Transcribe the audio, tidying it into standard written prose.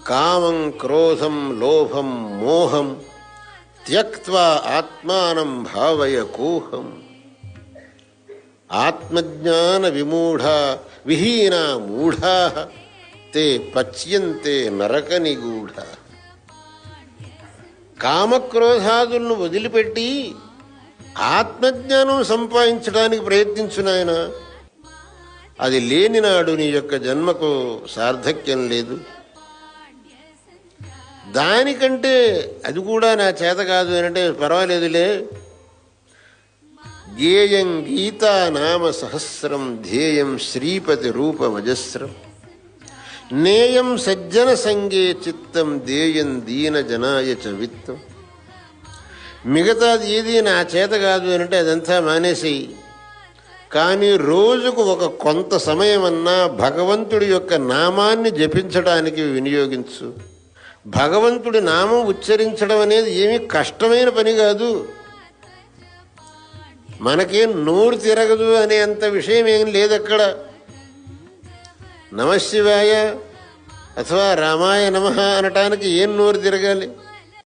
కామం క్రోధం లోభం మోహం త్యక్త్వా ఆత్మానం భావయ కూహం. ఆత్మజ్ఞాన విమూఢా విహీనా మూఢా తే పచ్యంతే నరక నిగూఢ. కామక్రోధాదులను వదిలిపెట్టి ఆత్మజ్ఞానం సంపాదించడానికి ప్రయత్నించు నాయన. అది లేని నాడు నీ యొక్క జన్మకు సార్థక్యం లేదు. దానికంటే అది కూడా నా చేత కాదు అంటే పర్వాలేదులే. జ్ఞేయం గీతా నామ సహస్రం ధ్యేయం శ్రీపతి రూపమజస్రం నేయం సజ్జన సంగే చిత్తం దేయం దీన జనాయ చ విత్తం. మిగతాది ఏది నా చేత కాదు అంటే అదంతా మానేసేయి. కానీ రోజుకు ఒక కొంత సమయమన్నా భగవంతుడి యొక్క నామాన్ని జపించడానికి వినియోగించు. భగవంతుడి నామం ఉచ్చరించడం అనేది ఏమీ కష్టమైన పని కాదు. మనకేం నోరు తిరగదు అనే అంత విషయం ఏం లేదక్కడ. నమశివాయ అథవా రామాయ నమః అనటానికి ఏం నోరు తిరగాలి?